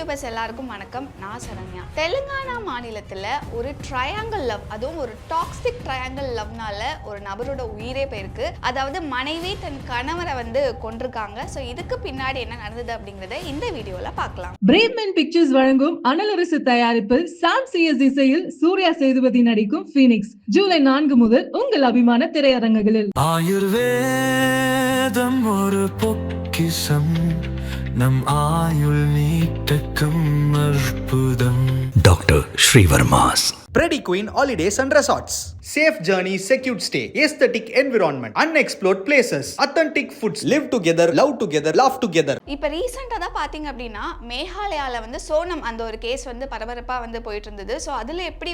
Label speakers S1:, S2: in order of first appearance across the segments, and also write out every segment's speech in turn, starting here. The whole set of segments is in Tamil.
S1: வியூவர்ஸ் எல்லாருக்கும் வணக்கம். நான் சரண்யா. தெலுங்கானா மாநிலத்தில் ஒரு ட்ரையாங்கிள் லவ், அதுவும் ஒரு டாக்ஸிக் ட்ரையாங்கிள் லவ்னால ஒரு நபரோட உயிரே போயிருக்கு. அதாவது மனைவி தன் கணவரை கொண்டிருக்காங்க. ஸோ இதுக்கு பின்னாடி என்ன நடந்தது அப்படிங்கிறத இந்த வீடியோவில் பார்க்கலாம்.
S2: பிரேவ்மென் பிக்சர்ஸ் வழங்கும் அனலரசு தயாரிப்பில் சாம் சிஎஸ் இசையில் சூர்யா சேதுபதி நடிக்கும் ஃபீனிக்ஸ் ஜூலை 4 முதல் உங்கள் அபிமான திரையரங்குகளில்.
S3: ஆயுர்வேதம் ஒரு பொக்கிஷம், நம் ஆயுள் நீட்டக்கும் அற்புதம். Doctor Srivarma's.
S4: Preddy Queen Holidays and Resorts. Safe journey, secured stay, aesthetic environment, unexplored places, authentic foods, live together, love together, laugh together.
S1: இப்போ ரீசெண்டாக தான் பார்த்தீங்க அப்படின்னா மேகாலயாவில் சோனம் அந்த ஒரு கேஸ் பரபரப்பாக போயிட்டு இருந்தது. ஸோ அதில் எப்படி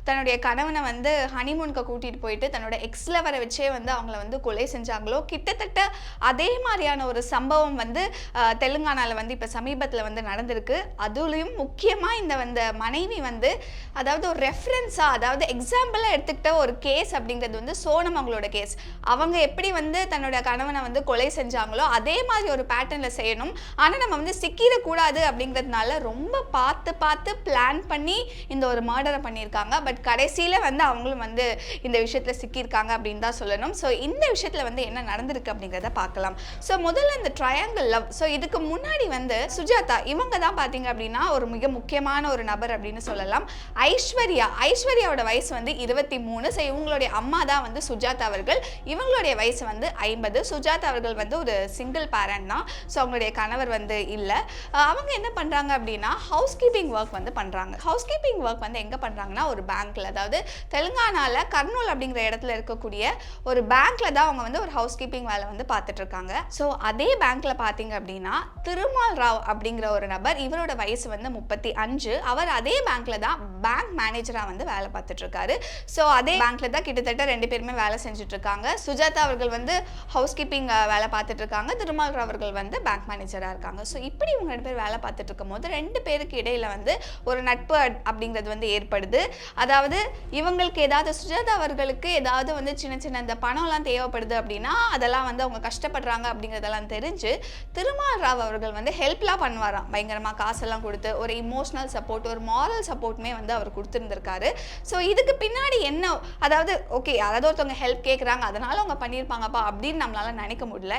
S1: தன்னுடைய கணவனை ஹனிமூனுக்கு கூட்டிகிட்டு போயிட்டு தன்னோட எக்ஸ் லவரை வச்சே அவங்கள கொலை செஞ்சாங்களோ, கிட்டத்தட்ட அதே மாதிரியான ஒரு சம்பவம் தெலுங்கானாவில் இப்போ சமீபத்தில் நடந்திருக்கு. அதுலேயும் முக்கியமாக இந்த மனைவி அதாவது ஒரு ரெஃபரன்ஸாக, அதாவது எக்ஸாம்பிளாக எடுத்துக்கிட்ட ஒரு கேஸ் அப்படிங்கிறது சோனம் அவங்களோட கேஸ். அவங்க எப்படி தன்னோட கணவனை கொலை செஞ்சாங்களோ அதே மாதிரி ஒரு பேட்டர்னில் செய்யணும். ஆனால் நம்ம சிக்கிடக்கூடாது அப்படிங்கிறதுனால ரொம்ப பார்த்து பிளான் பண்ணி இந்த ஒரு மர்டரை பண்ணியிருக்காங்க. பட் கடைசியில் அவங்களும் இந்த விஷயத்தில் சிக்கியிருக்காங்க அப்படின்னு தான் சொல்லணும். ஸோ இந்த விஷயத்தில் என்ன நடந்திருக்கு அப்படிங்கிறத பார்க்கலாம். ஸோ முதல்ல இந்த ட்ரையாங்கிள் லவ். ஸோ இதுக்கு முன்னாடி சுஜாதா இவங்க தான் பார்த்தீங்க அப்படின்னா ஒரு மிக முக்கியமான ஒரு நபர் அப்படின்னு சொல்லலாம். ஐஸ்வர்யாவோட வயசு 23. ஸோ இவங்களுடைய அம்மா தான் சுஜாதா அவர்கள். இவங்களுடைய வயசு 50. சுஜாதா அவர்கள் ஒரு சிங்கிள் பேரண்ட் தான். ஸோ அவங்களுடைய கணவர் இல்லை. அவங்க என்ன பண்ணுறாங்க அப்படின்னா ஹவுஸ் கீப்பிங் ஒர்க் பண்ணுறாங்க. ஹவுஸ் கீப்பிங் ஒர்க் எங்கே பண்ணுறாங்கன்னா ஒரு பேங்க்கில், அதாவது தெலுங்கானாவில் கர்னூல் அப்படிங்கிற இடத்துல இருக்கக்கூடிய ஒரு பேங்க்கில் தான் அவங்க ஒரு ஹவுஸ் கீப்பிங் வேலை பார்த்துட்டு இருக்காங்க. ஸோ அதே பேங்க்கில் பார்த்தீங்க அப்படின்னா திருமால் ராவ் அப்படிங்கிற ஒரு நபர், இவரோட வயசு 35. அவர் அதே பேங்க்கில் தான் பேங்க் மேனேஜராக வேலை பார்த்துட்டு இருக்காரு. ஸோ அதே பேங்க்ல தான் கிட்டத்தட்ட 2 பேருமே வேலை செஞ்சுட்டு இருக்காங்க. சுஜாதா அவர்கள் ஹவுஸ் கீப்பிங் வேலை பார்த்துட்டு இருக்காங்க. திருமால் ராவ் அவர்கள் பேங்க் மேனேஜராக இருக்காங்க. ஸோ இப்படி இவங்க 2 பேர் வேலை பார்த்துட்டு இருக்கும் போது 2 பேருக்கு இடையில ஒரு நட்பு அப்படிங்கிறது ஏற்படுது. அதாவது இவங்களுக்கு ஏதாவது சுஜாதா அவர்களுக்கு ஏதாவது சின்ன இந்த பணம்லாம் தேவைப்படுது அப்படின்னா அதெல்லாம் அவங்க கஷ்டப்படுறாங்க அப்படிங்கிறதெல்லாம் தெரிஞ்சு திருமால் ராவ் அவர்கள் ஹெல்ப்லாம் பண்ணுவாராம். பயங்கரமாக காசெல்லாம் கொடுத்து ஒரு இமோஷனல் சப்போர்ட், ஒரு மாரல் சப்போர்ட்டுமே அவர் கொடுத்துருந்துருக்காரு. ஸோ இதுக்கு பின்னாடி என்ன, அதாவது ஓகே யாராவது ஒருத்தவங்க ஹெல்ப் கேட்குறாங்க அதனால அவங்க பண்ணியிருப்பாங்கப்பா அப்படின்னு நம்மளால நினைக்க முடியல.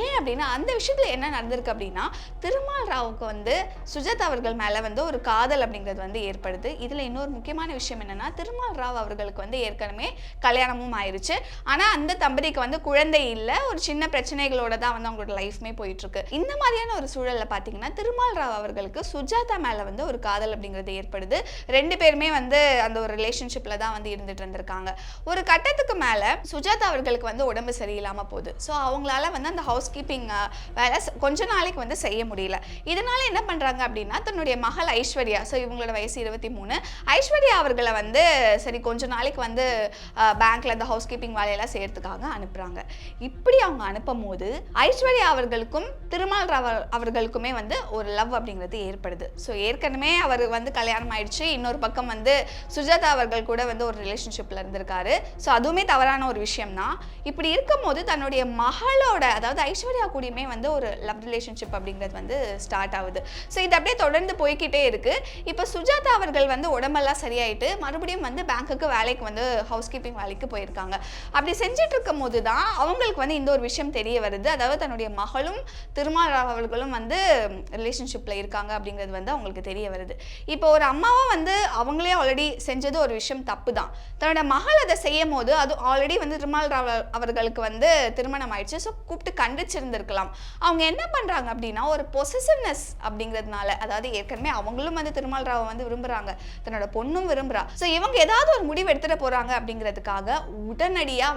S1: ஏன் அப்படின்னா அந்த விஷயத்தில் என்ன நடந்திருக்கு அப்படின்னா திருமால் ராவுக்கு சுஜாதா அவர்கள் மேலே ஒரு காதல் அப்படிங்கிறது ஏற்படுது. இதில் இன்னொரு முக்கியமான விஷயம் என்னன்னா திருமால் ராவ் அவர்களுக்கு ஏற்கனவே கல்யாணமும் ஆயிடுச்சு. ஆனால் அந்த தம்பதிக்கு குழந்தை இல்லை. ஒரு சின்ன பிரச்சனைகளோட தான் அவங்களோட லைஃப்மே போயிட்டு இருக்கு. இந்த மாதிரியான ஒரு சூழலில் பார்த்தீங்கன்னா திருமால் ராவ் அவர்களுக்கு சுஜாதா மேலே ஒரு காதல் அப்படிங்கிறது ஏற்படுது. 2 பேருமே அந்த ஒரு ரிலேஷன்ஷிப்ல தான் இருந்துட்டு இருந்திருக்காங்க. ஒரு கட்டத்துக்கு மேல சுஜாதா அவர்களுக்கு உடம்பு சரியில்லாம போகுது. ஸோ அவங்களால அந்த ஹவுஸ் கீப்பிங் வேலை கொஞ்ச நாளைக்கு செய்ய முடியல. இதனால என்ன பண்றாங்க அப்படின்னா தன்னுடைய மகள் ஐஸ்வர்யா, ஸோ இவங்களோட வயசு 23, ஐஸ்வர்யா அவர்களை சரி கொஞ்ச நாளைக்கு பேங்க்ல அந்த ஹவுஸ் கீப்பிங் வேலையெல்லாம் செய்யறதுக்காக அனுப்புறாங்க. இப்படி அவங்க அனுப்பும் போது ஐஸ்வர்யா அவர்களுக்கும் திருமால் ராவ் அவர்களுக்குமே ஒரு லவ் அப்படிங்கிறது ஏற்படுது. ஸோ ஏற்கனவே அவர் கல்யாணம் ஆயிடுச்சு. இன்னொரு பக்கம் சுஜாதா அவர்கள் கூட ஒரு ரிலேஷன்ஷிப்ல இருந்திருக்காரு. ஸோ அதுவுமே தவறான ஒரு விஷயம் தான். இப்படி இருக்கும் போது தன்னுடைய மகளோட, அதாவது ஐஸ்வர்யா கூடயுமே ஒரு லவ் ரிலேஷன்ஷிப் அப்படிங்கிறது ஸ்டார்ட் ஆகுது. ஸோ இது அப்படியே தொடர்ந்து போய்கிட்டே இருக்கு. இப்போ சுஜாதா அவர்கள் உடம்பெல்லாம் சரியாயிட்டு மறுபடியும் பேங்க்குக்கு வேலைக்கு ஹவுஸ் கீப்பிங் வேலைக்கு போயிருக்காங்க. அப்படி செஞ்சுட்டு இருக்கும் போது தான் அவங்களுக்கு இந்த ஒரு விஷயம் தெரிய வருது. அதாவது தன்னுடைய மகளும் திருமால் ராவ் அவர்களும் ரிலேஷன்ஷிப்ல இருக்காங்க அப்படிங்கிறது அவங்களுக்கு தெரிய வருது. இப்போ ஒரு அம்மாவா அவங்களே ஆல்ரெடி செஞ்சது ஒரு விஷயம் தப்பு தான். தன்னோட மகள் அதை செய்யும் போது அது ஆல்ரெடி திருமால் ராவ் அவர்களுக்கு திருமணம் ஆயிடுச்சு. ஸோ கூப்பிட்டு கண்டிச்சிருந்திருக்கலாம். அவங்க என்ன பண்றாங்க அப்படின்னா ஒரு பொசசிவ்னஸ் அப்படிங்கிறதுனால, அதாவது ஏற்கனவே அவங்களும் திருமால் ராவ் விரும்புறாங்க, தன்னோட பொண்ணும் விரும்புறா. ஸோ இவங்க ஏதாவது ஒரு முடிவு எடுத்துட்டு போறாங்க அப்படிங்கிறதுக்காக உடனடியா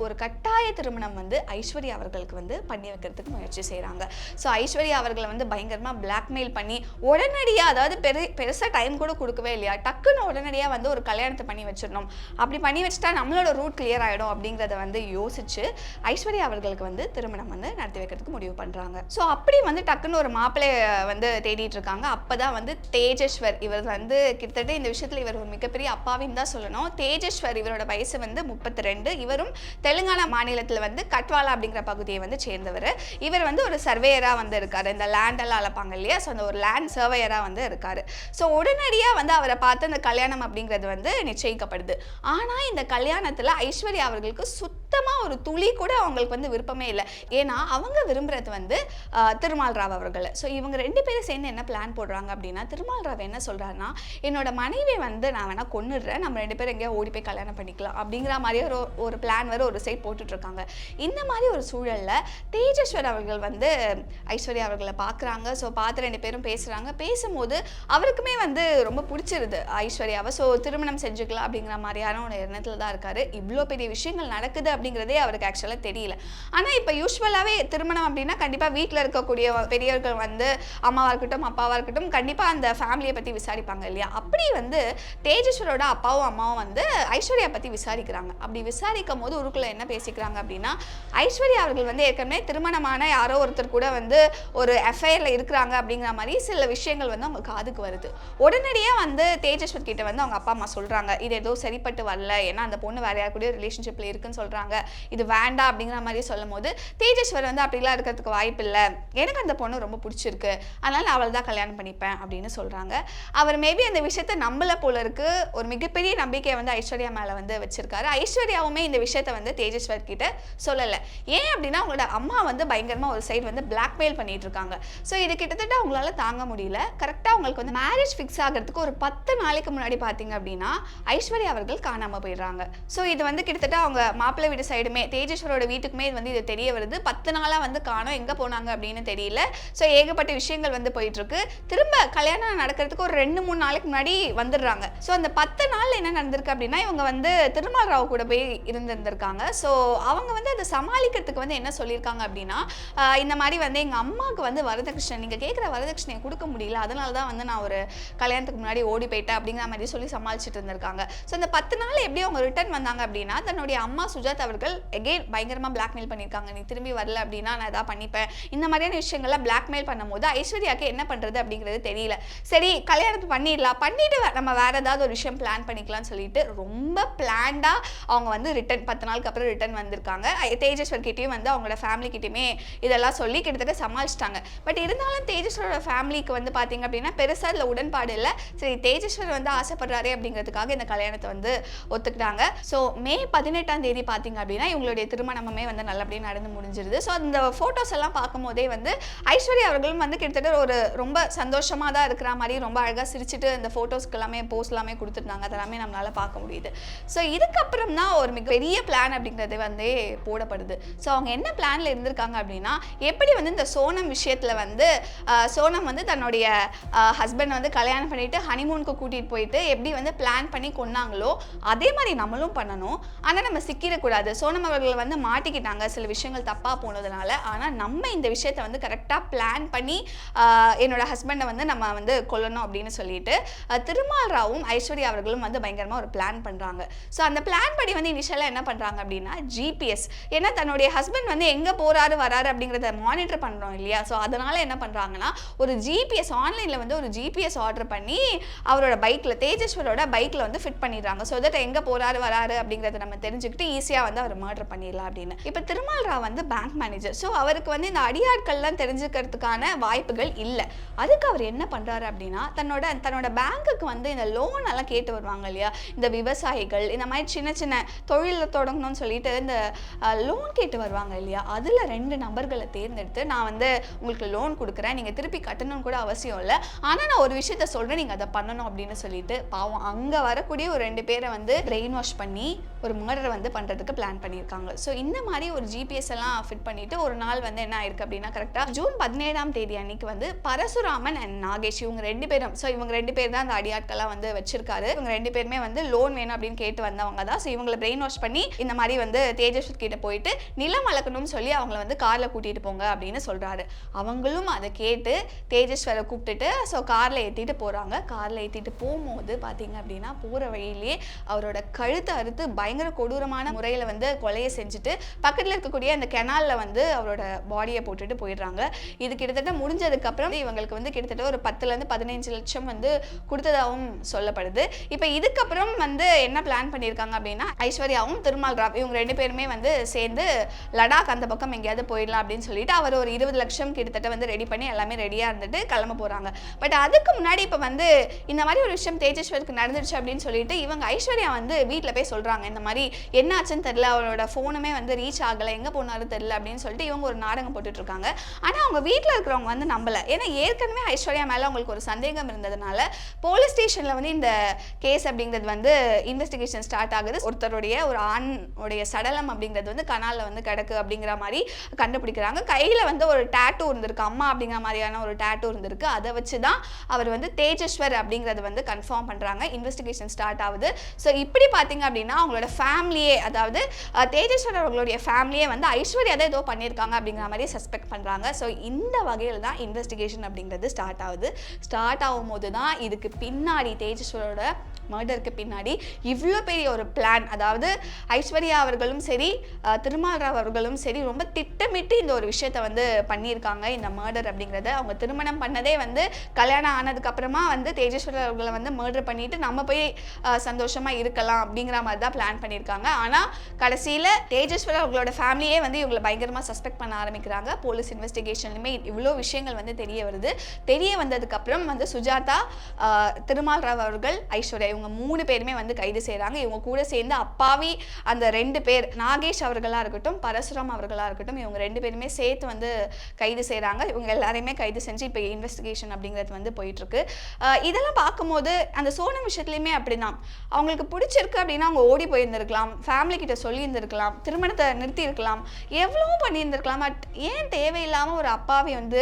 S1: ஒரு கட்டாய திருமணம் ஐஸ்வர்யா அவர்களுக்கு பண்ணி வைக்கிறதுக்கு முயற்சி செய்யறாங்க. ஸோ ஐஸ்வர்யா அவர்களை பயங்கரமா பிளாக்மெயில் பண்ணி உடனடியா, அதாவது பெருசா டைம் கூட கொடுக்கவே இல்லையா, டக்குன்னு உடனடியா ஒரு கல்யாணத்தை பண்ணி வச்சிடணும், அப்படி பண்ணி வச்சுட்டா நம்மளோட ரூட் கிளியர் ஆகிடும் அப்படிங்கிறத யோசிச்சு ஐஸ்வர்யா அவர்களுக்கு திருமணம் நடத்தி வைக்கிறதுக்கு முடிவு பண்ணுறாங்க. ஸோ அப்படி டக்குன்னு ஒரு மாப்பிள்ளைய தேடிட்டு இருக்காங்க. அப்போ தான் தேஜேஸ்வர், இவர் கிட்டத்தட்ட இந்த விஷயத்தில் இவர் ஒரு மிகப்பெரிய அப்பாவின்னு தான் சொல்லணும். தேஜேஸ்வர் இவரோட வயசு 32. இவரும் தெலுங்கானா மாநிலத்தில் கட்வாலா அப்படிங்கிற பகுதியை சேர்ந்தவர். இவர் ஒரு சர்வே சர்வேயராக வந்து இருக்காரு. இந்த லேண்டெல்லாம் அளப்பாங்க இல்லையா, ஸோ அந்த ஒரு லேண்ட் சர்வேயராக வந்து இருக்காரு. ஸோ உடனடியாக வந்து அவரை பார்த்து அந்த கல்யாணம் அப்படிங்கிறது வந்து நிச்சயிக்கப்படுது. ஆனால் இந்த கல்யாணத்தில் ஐஸ்வர்யா அவர்களுக்கு சுத்தமாக ஒரு துளி கூட அவங்களுக்கு வந்து விருப்பமே இல்லை. ஏன்னா அவங்க விரும்புறது வந்து திருமால் ராவ் அவர்கள். ஸோ இவங்க 2 பேரும் சேர்ந்து என்ன பிளான் போடுறாங்க அப்படின்னா, திருமால் ராவ் என்ன சொல்கிறாருன்னா, என்னோட மனைவி வந்து நான் வேணா கொன்னுடுறேன், நம்ம 2 பேரும் எங்கேயோ ஓடி போய் கல்யாணம் பண்ணிக்கலாம் அப்படிங்கிற மாதிரி ஒரு பிளான் வர ஒரு சைட் போட்டுட்ருக்காங்க. இந்த மாதிரி ஒரு சூழலில் தேஜஸ்வர் அவர்கள் வந்து ஐஸ்வர்யா அவர்களை பார்க்குறாங்க. ஸோ பார்த்து 2 பேரும் பேசுகிறாங்க. பேசும்போது அவருக்குமே வந்து ரொம்ப பிடிச்சிருது ஐஸ்வர்யாவை. ஸோ திருமணம் செஞ்சுக்கலாம் அப்படிங்கிற மாதிரியான ஒரு எண்ணத்தில் தான் இருக்காரு. இவ்வளோ பெரிய விஷயங்கள் நடக்குது அப்படிங்கிறதே அவருக்கு ஆக்சுவலாக தெரியல. ஆனால் இப்போ யூஸ்வலாகவே திருமணம் அப்படின்னா கண்டிப்பாக வீட்டில் இருக்கக்கூடிய பெரியவர்கள் வந்து அம்மாவாக இருக்கட்டும் அப்பாவாக இருக்கட்டும் கண்டிப்பாக அந்த ஃபேமிலியை பற்றி விசாரிப்பாங்க இல்லையா. அப்படி வந்து தேஜஸ்வரோட அப்பாவும் அம்மாவும் வந்து ஐஸ்வர்யா பற்றி விசாரிக்கிறாங்க. அப்படி விசாரிக்கும் போது ஊருக்குள்ளே என்ன பேசிக்கிறாங்க அப்படின்னா, ஐஸ்வர்யா அவர்கள் வந்து ஏற்கனவே திருமணமான யாரோ ஒருத்தர் கூட வந்து ஒரு அஃபேரில் இருக்கிறாங்க அப்படிங்கிற மாதிரி சில விஷயங்கள் வந்து அவங்க காதுக்கு வருது. உடனடியாக வந்து தேஜஸ்வர் கிட்ட வந்து அவங்க அப்பா அம்மா சொல்கிறாங்க, இது ஏதோ சரிப்பட்டு வரல, ஏன்னா அந்த பொண்ணு வேற யார் கூட ரிலேஷன்ஷிப்பில் இருக்குன்னு சொல்கிறாங்க, இது வேண்டாம் அப்படிங்கிற மாதிரி சொல்லும் போது தேஜஸ்வர் வந்து அப்படிலாம் இருக்கிறதுக்கு வாய்ப்பு இல்லை, எனக்கு அந்த பொண்ணு ரொம்ப பிடிச்சிருக்கு, அதனால் அவள் தான் கல்யாணம் பண்ணிப்பேன் அப்படின்னு சொல்கிறாங்க. அவர் மேபி அந்த விஷயத்தை நம்பல போல இருக்கு. ஒரு மிகப்பெரிய நம்பிக்கையை வந்து ஐஸ்வர்யா மேலே வந்து வச்சிருக்காரு. ஐஸ்வர்யாவுமே இந்த விஷயத்தை வந்து தேஜஸ்வர் கிட்ட சொல்லலை. ஏன் அப்படின்னா அவங்களோட அம்மா வந்து பயங்கரமாக ஒரு சைடு வந்து பிளாக்மெயில் பண்ணிட்டு இருக்காங்க. ஸோ இது கிட்டத்தட்ட அவங்களால தாங்க முடியல. கரெக்டாக அவங்களுக்கு வந்து மேரேஜ் ஃபிக்ஸ் ஆகிறதுக்கு ஒரு 10 நாளைக்கு முன்னாடி பார்த்தீங்க அப்படின்னா ஐஸ்வர்யா அவர்கள் காணாமல் போயிடுறாங்க. ஸோ இது வந்து கிட்டத்தட்ட அவங்க மாப்பிள்ளை வீடு சைடுமே தேஜஸ்வரோட வீட்டுக்குமே இது வந்து இது தெரிய வருது. 10 நாளாக வந்து காணோம், எங்கே போனாங்க அப்படின்னு தெரியல. ஸோ ஏகப்பட்ட விஷயங்கள் வந்து போயிட்டு இருக்கு. திரும்ப கல்யாணம் நடக்கிறதுக்கு ஒரு 2-3 நாளைக்கு முன்னாடி வந்துடுறாங்க. ஸோ அந்த 10 நாள் என்ன நடந்திருக்கு அப்படின்னா, இவங்க வந்து திருமால் ராவ் கூட போய் இருந்திருந்திருக்காங்க. ஸோ அவங்க வந்து அதை சமாளிக்கிறதுக்கு வந்து என்ன சொல்லியிருக்காங்க அப்படின்னா, இந்த மாதிரி வந்து எங்கள் அம்மாவுக்கு வந்து வரதட்சணை, நீங்கள் கேட்குற வரதட்சணையை கொடுக்க முடியல, அதனால தான் வந்து நான் ஒரு கல்யாணத்துக்கு முன்னாடி ஓடி போயிட்டேன் அப்படிங்கிற மாதிரி சொல்லி சமாளிச்சுட்டு இருந்திருக்காங்க. ஸோ அந்த 10 நாள் எப்படி அவங்க ரிட்டர்ன் வந்தாங்க அப்படின்னா, தன்னுடைய அம்மா சுஜாத் அவர்கள் எகெயின் பயங்கரமாக பிளாக்மெயில் பண்ணியிருக்காங்க. நீ திரும்பி வரல அப்படின்னா நான் எதாவது பண்ணிப்பேன், இந்த மாதிரியான விஷயங்கள்லாம் பிளாக்மெயில் பண்ணும்போது ஐஸ்வர்யாவுக்கு என்ன பண்ணுறது அப்படிங்கிறது தெரியல. சரி கல்யாணத்தை பண்ணிடலாம், பண்ணிட்டு நம்ம வேற ஏதாவது ஒரு விஷயம் பிளான் பண்ணிக்கலாம்னு சொல்லிட்டு ரொம்ப பிளான்டாக அவங்க வந்து ரிட்டர்ன் 10 நாளுக்கு அப்புறம் ரிட்டர்ன் வந்திருக்காங்க. தேஜஸ்வர் கிட்டேயும் வந்து அவங்களோட ஃபேமிலி கிட்டேயுமே இதெல்லாம் சொல்லி கிட்டத்தட்ட சமாளிச்சிட்டாங்க. பட் இருந்தாலும் தேஜஸ்வரோட ஃபேமிலிக்கு வந்து பார்த்தீங்க அப்படின்னா பெருசாக இதில் உடன்பாடு இல்லை. சரி தேஜஸ்வர் வந்து ஆசைப்படுறாரு அப்படிங்கிறதுக்காக இந்த கல்யாணத்தை வந்து ஒத்துக்கிட்டாங்க. ஸோ மே 18ஆம் தேதி பார்த்தீங்க அப்படின்னா இவங்களுடைய திருமணமே வந்து நல்லபடியாக நடந்து முடிஞ்சிருது. ஸோ அந்த ஃபோட்டோஸ் எல்லாம் பார்க்கும்போதே வந்து ஐஸ்வர்யா அவர்களும் வந்து கிட்டத்தட்ட ஒரு ரொம்ப சந்தோஷமாக தான் இருக்கிற மாதிரி ரொம்ப அழகாக சிரிச்சுட்டு அந்த ஃபோட்டோஸ்க்கு எல்லாமே போஸ்ட் எல்லாமே கொடுத்துருந்தாங்க. அதெல்லாமே நம்மளால பார்க்க முடியுது. ஸோ இதுக்கப்புறம் தான் ஒரு மிகப்பெரிய பிளான் அப்படிங்கிறது வந்து போடப்படுது. ஸோ அவங்க என்ன பிளான்ல இருந்திருக்காங்க அப்படின்னா, எப்படி வந்து இந்த சோனம் விஷயத்தில் வந்து சோனம் வந்து தன்னுடைய ஹஸ்பண்ட் வந்து கல்யாணம் பண்ணிட்டு ஹனிமூனுக்கு கூட்டிகிட்டு போயிட்டு எப்படி வந்து பிளான் பண்ணி கொண்டாங்களோ அதே மாதிரி நம்மளும் பண்ணணும். ஆனால் நம்ம சிக்கிடக்கூடாது. சோனம் அவர்கள் வந்து மாட்டிக்கிட்டாங்க சில விஷயங்கள் தப்பாக போனதுனால. ஆனால் நம்ம இந்த விஷயத்தை வந்து கரெக்டாக பிளான் பண்ணி என்னோட ஹஸ்பண்டை வந்து நம்ம வந்து கொல்லணும் அப்படின்னு சொல்லிட்டு திருமால் ராவும் ஐஸ்வர்யா அவர்களும் வந்து பயங்கரமாக ஒரு பிளான் பண்ணுறாங்க. ஸோ அந்த பிளான் படி வந்து இனிஷியலாக என்ன பண்ணுறாங்க அப்படின்னா ஜிபிஎஸ், ஏன்னா தன்னுடைய ஹஸ்பண்ட் வந்து எங்கே போகிறாரு வராரு அப்படிங்கிறத மானிட்டர் பண்ணுறோம் இல்லையா. ஸோ அதனால் என்ன பண்ணுறாங்கன்னா ஒரு ஜிபிஎஸ் ஆன்லைனில் வந்து ஒரு ஜிபிஎஸ் ஆர்டர் பண்ணி அவரோட பைக்கில் தேஜஸ்வரோட பைக்கில் வந்து ஃபிட் பண்ணிடுறாங்க. ஸோ தட் எங்கே போகிறாரு வராரு அப்படிங்கிறத நம்ம தெரிஞ்சுக்கிட்டு ஈஸியாக வந்து அவர் மர்டர் பண்ணிடலாம் அப்படின்னு. இப்போ திருமால் ராவ் வந்து பேங்க் மேனேஜர். ஸோ அவருக்கு வந்து இந்த அடியாட்கள்லாம் தெரிஞ்சுக்கிறதுக்கான வாய்ப்புகள் இல்லை. அதுக்கு அவர் என்ன பண்ணுறாரு அப்படின்னா தன்னோட பேங்க்குக்கு வந்து இந்த லோன் எல்லாம் கேட்டு வருவாங்க இல்லையா, இந்த விவசாயிகள் இந்த மாதிரி சின்ன சின்ன தொழிலில் தொடங்கணும்னு சொல்லிட்டு இந்த லோன் கேட்டு வருவாங்க இல்லையா, அதில் 2 நபர்களை தேர்ந்தெடுத்து நான் வந்து உங்களுக்கு லோன் கொடுக்குறேன், நீங்கள் திருப்பி கட்டணும்னு கூட அவசியம் இல்லை, ஆனால் நான் ஒரு விஷயத்த சொல்கிறேன் நீங்கள் அதை பண்ணணும் அப்படின்னு சொல்லிட்டு பாவம் அங்கே வரக்கூடிய ஒரு 2 பேரை வந்து பிரெயின் வாஷ் பண்ணி ஒரு மர்டரை வந்து பண்ணுறதுக்கு பிளான் பண்ணியிருக்காங்க. ஸோ இந்த மாதிரி ஒரு ஜிபிஎஸ் எல்லாம் ஃபிட் பண்ணிட்டு ஒரு நாள் வந்து என்ன ஆயிருக்கு அப்படின்னா கரெக்டாக ஜூன் 17ஆம் தேதி அன்னைக்கு வந்து பரசுராமன் அண்ட் நாகேஷ் இவங்க 2 பேரும், ஸோ இவங்க 2 பேர் தான் அந்த அடியாட்கள்லாம் வந்து வச்சிருக்காரு. இவங்க 2 பேருமே வந்து லோன் வேணும் அப்படின்னு கேட்டு வந்தவங்க தான். ஸோ இவங்களை பிரெயின் வாஷ் பண்ணி இந்த மாதிரி வந்து தேஜஸ்வர் கிட்ட போயிட்டு நிலம் அளக்கணும்னு சொல்லி அவங்களை வந்து காரில் கூட்டிகிட்டு போங்க அப்படின்னு சொல்கிறாரு. அவங்களும் அதை கேட்டு தேஜஸ்வரை கூப்பிட்டுட்டு ஸோ காரில் ஏற்றிட்டு போகிறாங்க. காரில் ஏற்றிட்டு போகும்போது பார்த்தீங்க அப்படின்னா போகிற வழியிலேயே அவரோட கழுத்தை அறுத்து பயங்கர கொடூரமான முறையில் வந்து வந்து கொலையை செஞ்சுட்டு பக்கத்தில் இருக்கக்கூடிய அந்த கெனாலில் வந்து அவரோட பாடியை போட்டுட்டு போயிடுறாங்க. இது கிட்டத்தட்ட முடிஞ்சதுக்கப்புறம் இவங்களுக்கு வந்து கிட்டத்தட்ட ஒரு 10லேருந்து 15 லட்சம் வந்து கொடுத்ததாகவும் சொல்லப்படுது. இப்போ இதுக்கப்புறம் வந்து என்ன பிளான் பண்ணியிருக்காங்க அப்படின்னா, ஐஸ்வர்யாவும் திருமால் ராவ் இவங்க 2 பேருமே வந்து சேர்ந்து லடாக் அந்த பக்கம் எங்கேயாவது போயிடலாம் அப்படின்னு சொல்லிட்டு அவர் ஒரு 20 லட்சம் கிட்டத்தட்ட வந்து ரெடி பண்ணி எல்லாமே ரெடியாக இருந்துட்டு கிளம்ப போகிறாங்க. பட் அதுக்கு முன்னாடி இப்போ வந்து இந்த மாதிரி ஒரு விஷயம் தேஜஸ்வருக்கு நடந்துருச்சு அப்படின்னு சொல்லிட்டு இவங்க ஐஸ்வர்யா வந்து வீட்டில் போய் சொல்கிறாங்க, இந்த மாதிரி என்னாச்சுன்னு தெரியல, அவரோட ஃபோனுமே வந்து ரீச் ஆகலை, எங்கே போனாலும் தெரியல அப்படின்னு சொல்லிட்டு இவங்க ஒரு நாடகம் போட்டுட்டு இருக்காங்க. ஆனால் அவங்க வீட்டில் இருக்கிறவங்க வந்து நம்பலை. ஏன்னா ஏற்கனவே ஐஸ்வர்யா மேலே அவங்களுக்கு ஒரு சந்தேகம் இருந்ததுனால போலீஸ் ஸ்டேஷனில் வந்து இந்த கேஸ் அப்படிங்கிறது வந்து இன்வெஸ்டிகேஷன் ஸ்டார்ட் ஆகுது. ஒருத்தருடைய ஒரு ஆணுடைய சடலம் அப்படிங்கிறது வந்து கனாலில் வந்து கிடக்கு அப்படிங்கிற மாதிரி கண்டுபிடிக்கிறாங்க. கையில் வந்து ஒரு டேட்டூ இருந்திருக்கு, அம்மா அப்படிங்கிற மாதிரியான ஒரு டேட்டூ இருந்திருக்கு. அதை வச்சு தான் அவர் வந்து தேஜஸ்வர் அப்படிங்கிறது வந்து கன்ஃபார்ம் பண்ணுறாங்க. இன்வெஸ்டிகேஷன் ஸ்டார்ட் ஆகுது. ஸோ இப்படி பார்த்தீங்க அப்படின்னா அவங்களோட ஃபேமிலியே, அதாவது தேஜஸ்வர் அவர்களுடைய ஃபேமிலியே வந்து ஐஸ்வர்யா தான் ஏதோ பண்ணியிருக்காங்க அப்படிங்கிற மாதிரி சஸ்பெக்ட் பண்ணுறாங்க. ஸோ இந்த வகையில் தான் இன்வெஸ்டிகேஷன் அப்படிங்கிறது ஸ்டார்ட் ஆகுது. ஸ்டார்ட் ஆகும்போது தான் இதுக்கு பின்னாடி தேஜஸ்வரோட மர்டருக்கு பின்னாடி இவ்வளோ பெரிய ஒரு பிளான், அதாவது ஐஸ்வர்யா அவர்களும் சரி திருமால் ராவ் அவர்களும் சரி ரொம்ப திட்டமிட்டு இந்த ஒரு விஷயத்தை வந்து பண்ணியிருக்காங்க. இந்த மர்டர் அப்படிங்கிறத அவங்க திருமணம் பண்ணதே வந்து கல்யாணம் ஆனதுக்கப்புறமா வந்து தேஜஸ்வரி அவர்களை வந்து மர்டர் பண்ணிட்டு நம்ம போய் சந்தோஷமாக இருக்கலாம் அப்படிங்கிற மாதிரி தான் பிளான் பண்ணியிருக்காங்க. ஆனால் கடைசியில் தேஜஸ்வரி அவர்களோட ஃபேமிலியே வந்து இவங்களை பயங்கரமாக சஸ்பெக்ட் பண்ண ஆரம்பிக்கிறாங்க. போலீஸ் இன்வெஸ்டிகேஷன்லையுமே இவ்வளோ விஷயங்கள் வந்து தெரிய வருது. தெரிய வந்ததுக்கப்புறம் வந்து சுஜாதா, திருமால் ராவ் அவர்கள், ஐஸ்வர்யா இவங்க 3 பேருமே வந்து கைது செய்கிறாங்க. இவங்க கூட சேர்ந்து அப்பாவி அந்த 2 பேர், நாகேஷ் அவர்களாக இருக்கட்டும் பரசுராம் அவர்களாக இருக்கட்டும், இவங்க 2 பேருமே சேர்த்து வந்து கைது செய்கிறாங்க. இவங்க எல்லாரையுமே கைது செஞ்சு இப்போ இன்வெஸ்டிகேஷன் அப்படிங்கிறது வந்து போயிட்டுருக்கு. இதெல்லாம் பார்க்கும்போது அந்த சோனம் விஷயத்துலையுமே அப்படிதான், அவங்களுக்கு பிடிச்சிருக்கு அப்படின்னா அவங்க ஓடி போயிருந்திருக்கலாம், ஃபேமிலி கிட்ட சொல்லியிருந்திருக்கலாம், திருமணத்தை நிறுத்தி இருக்கலாம், எவ்வளவோ பண்ணியிருந்திருக்கலாம். பட் ஏன் தேவையில்லாமல் ஒரு அப்பாவி வந்து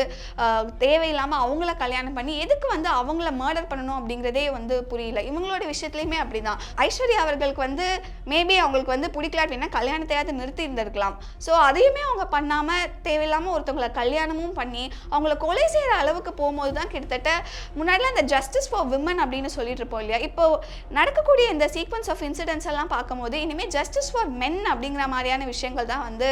S1: தேவையில்லாமல் அவங்கள கல்யாணம் பண்ணி எதுக்கு வந்து அவங்கள மர்டர் பண்ணணும் அப்படிங்கிறதே வந்து புரியல. இவங்களோட விஷயத்துலையுமே அப்படிதான். ஐஸ்வர்யா அவர்களுக்கு வந்து மேபி அவங்களுக்கு வந்து பிடிக்கல அப்படின்னா கல்யாணத்தையாவது நிறுத்தி இருந்திருக்கலாம். ஸோ அதையுமே அவங்க பண்ணாமல் தேவையில்லாமல் ஒருத்தவங்களை கல்யாணமும் பண்ணி அவங்கள கொலை செய்கிற அளவுக்கு போகும்போது தான் கிட்டத்தட்ட முன்னாடிலாம் இந்த ஜஸ்டிஸ் ஃபார் விமன் அப்படின்னு சொல்லிட்டு இருப்போம் இல்லையா, இப்போ நடக்கக்கூடிய இந்த சீக்வன்ஸ் ஆஃப் இன்சிடென்ட்ஸ் எல்லாம் பார்க்கும்போது இனிமேல் ஜஸ்டிஸ் ஃபார் மென் அப்படிங்கிற மாதிரியான விஷயங்கள் தான் வந்து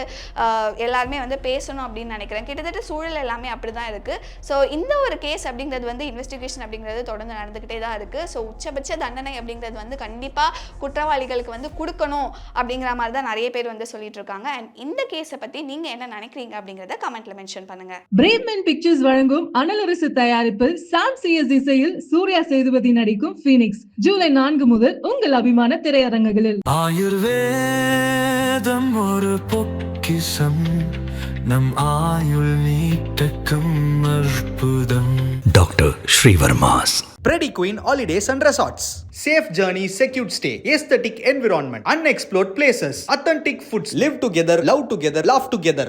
S1: எல்லாருமே வந்து பேசணும் அப்படின்னு நினைக்கிறேன். கிட்டத்தட்ட சூழல் எல்லாமே அப்படி தான் இருக்குது. ஸோ இந்த ஒரு கேஸ் அப்படிங்கிறது வந்து இன்வெஸ்டிகேஷன் அப்படிங்கிறது தொடர்ந்து நடந்துக்கிட்டே தான் இருக்குது. ஸோ உச்சபட்ச தண்டனை அப்படிங்கிறது வந்து கண்டிப்பாக குற்றவாளிகளுக்கு வந்து கொடுக்கணும் அப்படிங்கிற மாதிரி தான் நிறைய பேர் வந்து சொல்லிட்டு இருக்காங்க. அண்ட் இந்த கேஸை பற்றி நீங்கள் என்ன நினைக்கிறீங்க அப்படிங்கிறத கமெண்ட்ல மென்ஷன் பண்ணுங்க.
S2: பிரேவ்மென் பிக்சர்ஸ் வழங்கும் அனலரசு தயாரிப்பில் சாம் சிஎஸ் இசையில் சூர்யா சேதுபதி நடிக்கும் ஃபீனிக்ஸ் ஜூலை 4 முதல் உங்கள் அபிமான திரையரங்குகளில்.
S3: ஆயுர்வேதம் ஒரு பொக்கிஷம், நம் ஆயுள் நீட்டக்கும் அற்புதம். Doctor Srivarma's.
S4: Preddy Queen Holidays and Resorts. Safe journey, secured stay, aesthetic environment, unexplored places, authentic foods, live together, love together, laugh together.